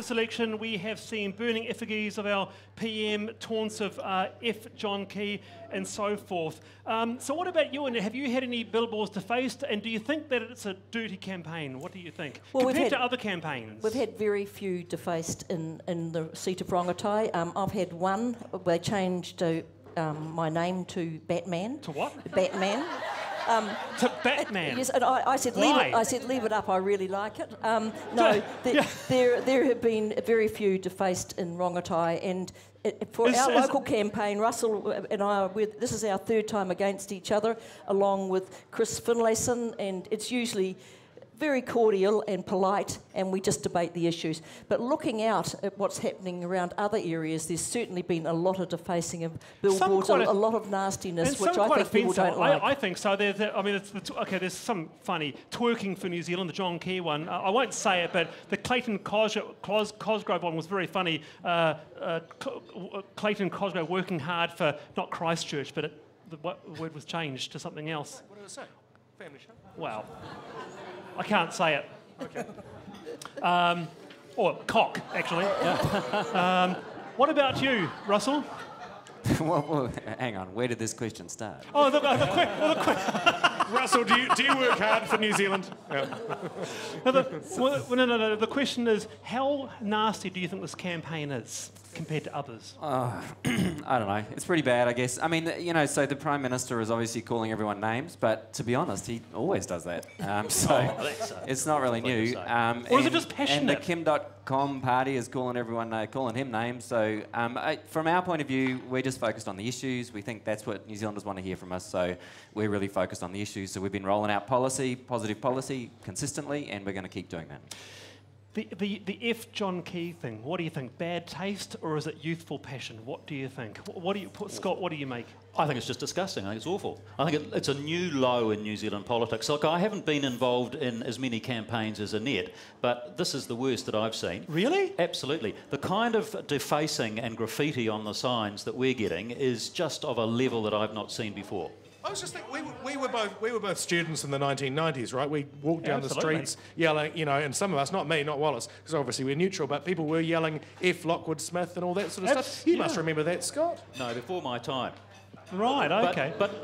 this election, we have seen burning effigies of our PM, taunts of F. John Key, and so forth. So what about you, and have you had any billboards defaced, and do you think that it's a dirty campaign? What do you think, well, compared to other campaigns? We've had very few defaced in the seat of Rongotai. I've had one. They changed my name to Batman. To what? Batman. To Batman? Yes, and I said, leave it up, I really like it. No, there have been very few defaced in Rongotai, and for our local campaign, Russell and I, this is our third time against each other, along with Chris Finlayson, and it's usually very cordial and polite, and we just debate the issues. But looking out at what's happening around other areas, there's certainly been a lot of defacing of billboards, a lot of nastiness, which I think people don't like. I think so. There's some funny twerking for New Zealand, the John Key one. I won't say it, but the Clayton Cosgrove one was very funny. Clayton Cosgrove working hard for, not Christchurch, but the word was changed to something else. What did it say? Family show? Wow. I can't say it. Okay. Or cock, actually. What about you, Russell? well, hang on. Where did this question start? Oh, Russell, do you work hard for New Zealand? Yeah. No. The question is, how nasty do you think this campaign is compared to others? I don't know. It's pretty bad, I guess. I mean, so the Prime Minister is obviously calling everyone names, but to be honest, he always does that. It's not really new. Or is it just passionate? And the Kim.com party is calling him names. So from our point of view, we're just focused on the issues. We think that's what New Zealanders want to hear from us. So we're really focused on the issues. So we've been rolling out positive policy, consistently, and we're going to keep doing that. The F. John Key thing, what do you think? Bad taste, or is it youthful passion? What do you think? Scott, what do you make? I think it's just disgusting. I think it's awful. I think it's a new low in New Zealand politics. Look, I haven't been involved in as many campaigns as Annette, but this is the worst that I've seen. Really? Absolutely. The kind of defacing and graffiti on the signs that we're getting is just of a level that I've not seen before. I was just thinking, we were both students in the 1990s, right? We walked down the streets yelling, and some of us, not me, not Wallace, because obviously we're neutral, but people were yelling F. Lockwood Smith and all that sort of stuff. You must remember that, Scott. No, before my time. Right, okay. But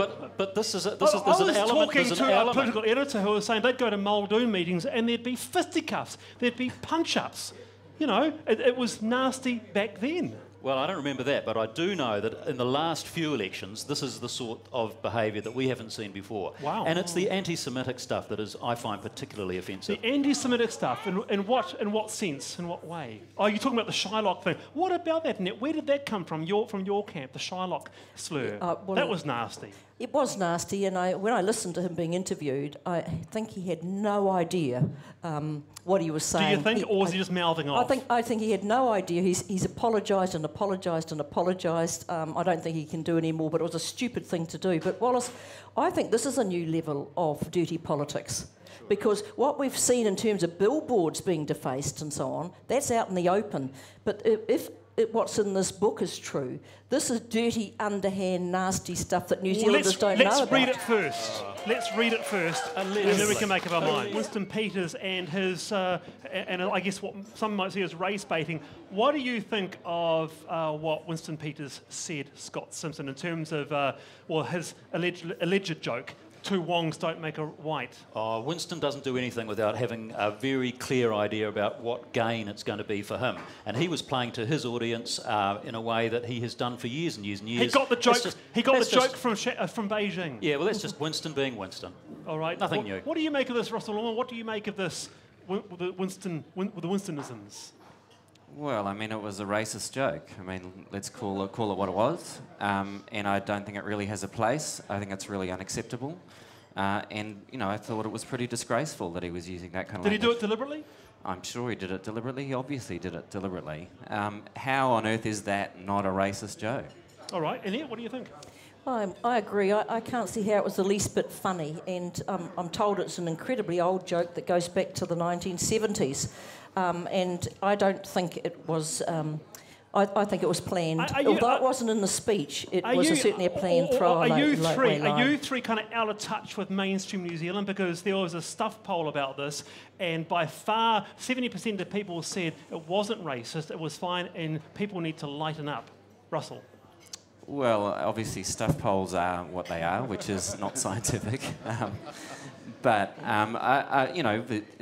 there's an element. I was talking to a political editor who was saying they'd go to Muldoon meetings and there'd be fisticuffs, there'd be punch-ups. It was nasty back then. Well, I don't remember that, but I do know that in the last few elections, this is the sort of behaviour that we haven't seen before. Wow. And it's the anti-Semitic stuff that is, I find, particularly offensive. The anti-Semitic stuff, in what sense, in what way? Oh, you're talking about the Shylock thing. What about that, Annette? Where did that come from your camp, the Shylock slur? That was nasty. It was nasty, and when I listened to him being interviewed, I think he had no idea what he was saying. Do you think, or was he just mouthing off? I think he had no idea. He's apologised and apologised and apologised. I don't think he can do any more, but it was a stupid thing to do. But Wallace, I think this is a new level of dirty politics. Because what we've seen in terms of billboards being defaced and so on, that's out in the open. But if what's in this book is true, this is dirty, underhand, nasty stuff that New Zealanders don't know about. Let's read it first. Let's read it first, and then we can make up our mind. Winston Peters and his, and I guess what some might see as race baiting. What do you think of what Winston Peters said, Scott Simpson, in terms of his alleged joke? Two Wongs don't make a white. Oh, Winston doesn't do anything without having a very clear idea about what gain it's going to be for him. And he was playing to his audience in a way that he has done for years and years and years. He got the joke. From Beijing. Yeah, well, that's just Winston being Winston. All right. Nothing new. What do you make of this, Russell Longman? What do you make of this with the Winstonisms? Well, I mean, it was a racist joke. I mean, let's call it what it was. And I don't think it really has a place. I think it's really unacceptable. And I thought it was pretty disgraceful that he was using that kind of language. Did he do it deliberately? I'm sure he did it deliberately. He obviously did it deliberately. How on earth is that not a racist joke? All right. Annette, what do you think? I agree. I can't see how it was the least bit funny. And I'm told it's an incredibly old joke that goes back to the 1970s. And I don't think it was I think it was planned. Although it wasn't in the speech, it was certainly a planned throwaway. Are you three kind of out of touch with mainstream New Zealand? Because there was a stuff poll about this, and by far 70% of people said it wasn't racist, it was fine, and people need to lighten up. Russell. Well, obviously stuff polls are what they are, which is not scientific. But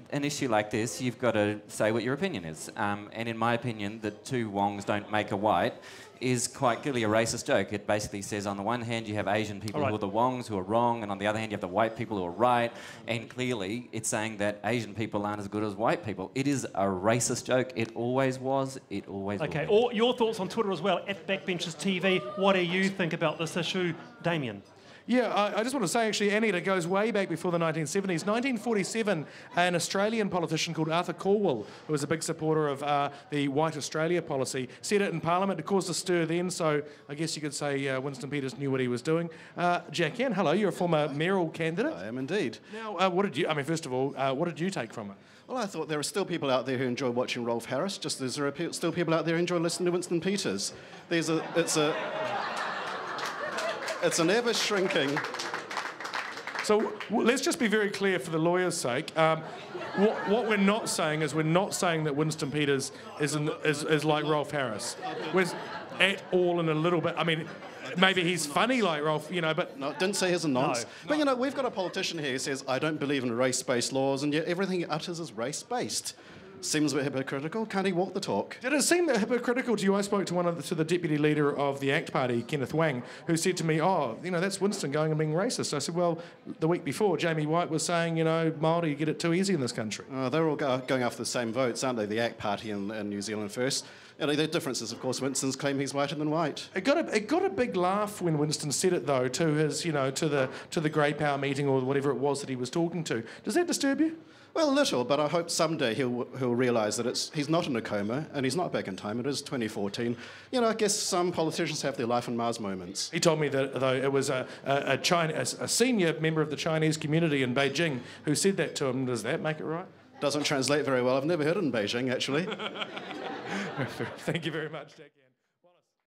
an issue like this, you've got to say what your opinion is. And in my opinion, the two Wongs don't make a white is quite clearly a racist joke. It basically says on the one hand you have Asian people who are the Wongs who are wrong, and on the other hand you have the white people who are right, and clearly it's saying that Asian people aren't as good as white people. It is a racist joke. It always was. It always will be. Okay, or your thoughts on Twitter as well, at Backbenchers TV. What do you think about this issue, Damien? Yeah, I just want to say, actually, Annie, it goes way back before the 1970s. 1947, an Australian politician called Arthur Calwell, who was a big supporter of the White Australia policy, said it in Parliament. It caused a stir then, so I guess you could say Winston Peters knew what he was doing. Jack Ann, hello, you're a former mayoral candidate. I am indeed. Now, first of all, what did you take from it? Well, I thought there are still people out there who enjoy watching Rolf Harris, just as there are still people out there who enjoy listening to Winston Peters. It's an ever-shrinking... So let's just be very clear for the lawyer's sake. What we're not saying is that Winston Peters is like Rolf Harris. We're at all in a little bit. I mean, maybe he's funny like Rolf, but... No, didn't say he's a nonce. No. But, we've got a politician here who says, I don't believe in race-based laws, and yet everything he utters is race-based. Seems a bit hypocritical. Can't he walk the talk? Did it seem hypocritical to you? I spoke to the deputy leader of the ACT Party, Kenneth Wong, who said to me, that's Winston going and being racist. I said, well, the week before, Jamie White was saying, Māori get it too easy in this country. They're all going after the same votes, aren't they? The ACT Party and New Zealand First. The difference is, of course, Winston's claim he's whiter than white. It got a big laugh when Winston said it, though, to his, to the Grey Power meeting or whatever it was that he was talking to. Does that disturb you? Well, a little, but I hope someday he'll realise that he's not in a coma and he's not back in time. It is 2014. I guess some politicians have their life on Mars moments. He told me that, though, it was a senior member of the Chinese community in Beijing who said that to him. Does that make it right? Doesn't translate very well. I've never heard it in Beijing, actually. Thank you very much, Jack.